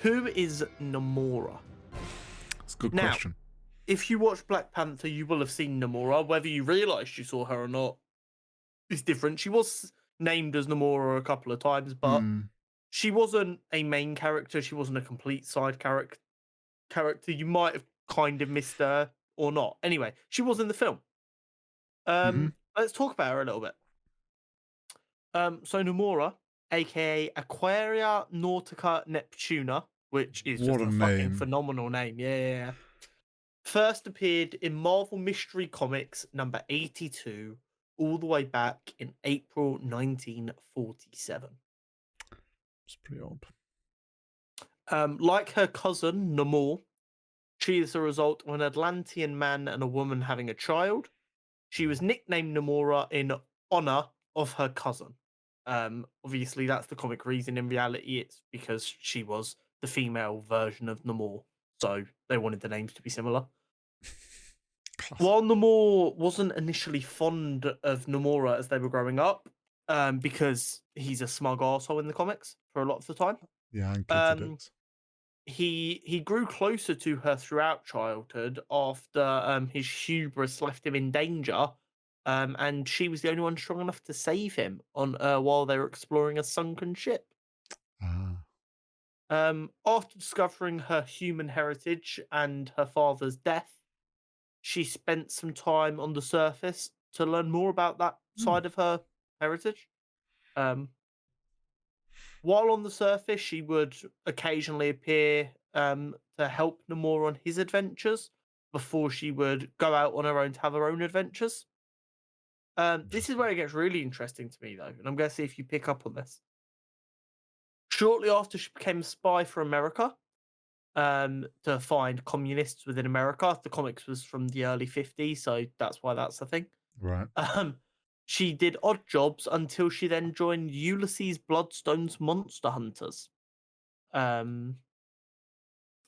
Who is Namora? That's a good Now, question. if you watch Black Panther, you will have seen Namora. Whether you realised you saw her or not is different. She was named as Namora a couple of times, but she wasn't a main character. She wasn't a complete side character. You might have kind of missed her or not. Anyway, she was in the film. Let's talk about her a little bit. So Namora, aka Aquaria Nautica Neptuna, which is What just a a fucking name. phenomenal name. Yeah. First appeared in Marvel Mystery Comics number 82, all the way back in April 1947. It's pretty old. Like her cousin, Namor, she is the result of an Atlantean man and a woman having a child. She was nicknamed Namora in honor of her cousin. Obviously, that's the comic reason. In reality, it's because she was the female version of Namor. So they wanted the names to be similar. While Namor wasn't initially fond of Namora as they were growing up, because he's a smug arsehole in the comics for a lot of the time. Yeah, and kids addicts. He grew closer to her throughout childhood after his hubris left him in danger, and she was the only one strong enough to save him on while they were exploring a sunken ship. After discovering her human heritage and her father's death, she spent some time on the surface to learn more about that side of her heritage. While on the surface, she would occasionally appear to help Namor on his adventures before she would go out on her own to have her own adventures. This is where it gets really interesting to me, though, and I'm going to see if you pick up on this. Shortly after she became a spy for America, to find communists within America. The comics was from the early 50s, so that's why that's the thing. Right. She did odd jobs until she then joined Ulysses Bloodstone's Monster Hunters. Is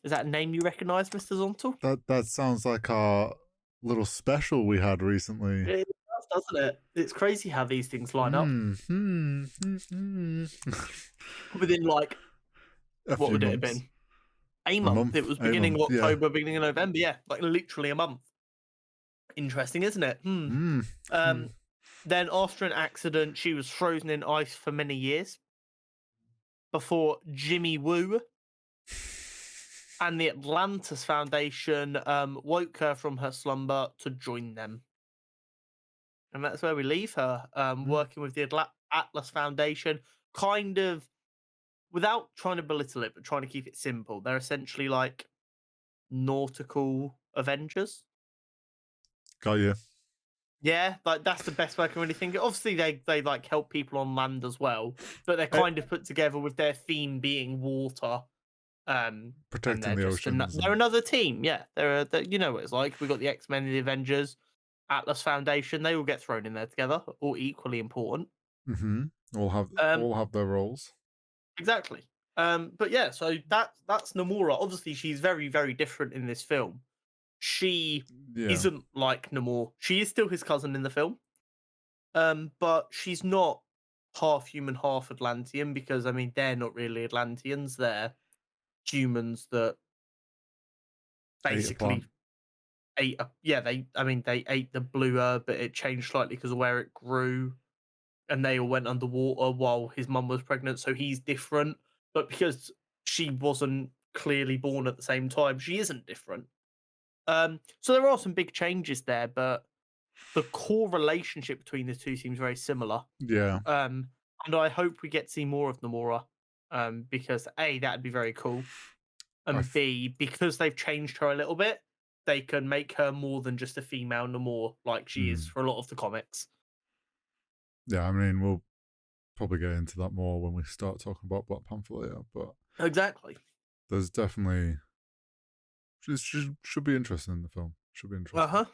that a name you recognise, Mr. Zontal? That sounds like our little special we had recently. It does, doesn't it? It's crazy how these things line up. Within like, what would it have been? A month. It was beginning of October, beginning of November. Yeah, like literally a month. Interesting, isn't it? Then after an accident, she was frozen in ice for many years before Jimmy Woo and the Atlantis Foundation woke her from her slumber to join them. And that's where we leave her, working with the Atlas Foundation, kind of, without trying to belittle it, but trying to keep it simple. They're essentially like nautical Avengers. Got you. Yeah, like that's the best way I can really think of. Obviously, they like help people on land as well, but they're kind of put together with their theme being water. Protecting the ocean. They're another team. Yeah, they're you know what it's like. We got the X-Men and the Avengers, Atlas Foundation. They all get thrown in there together, all equally important. All have their roles. Exactly. But yeah, so that's Namora. Obviously, she's very, very different in this film. She isn't like Namor. She is still his cousin in the film. But she's not half human, half Atlantean, because I mean they're not really Atlanteans, they're humans that basically ate they ate the blue herb, but it changed slightly because of where it grew, and they all went underwater while his mum was pregnant, so he's different. But because she wasn't clearly born at the same time, she isn't different. So there are some big changes there, but the core relationship between the two seems very similar. Yeah. And I hope we get to see more of Namora, because A, that'd be very cool, and B, because they've changed her a little bit, they can make her more than just a female Namor like she is for a lot of the comics. Yeah, I mean, we'll probably get into that more when we start talking about Black Panther later, but exactly, there's definitely... She should be interesting in the film. Should be interesting.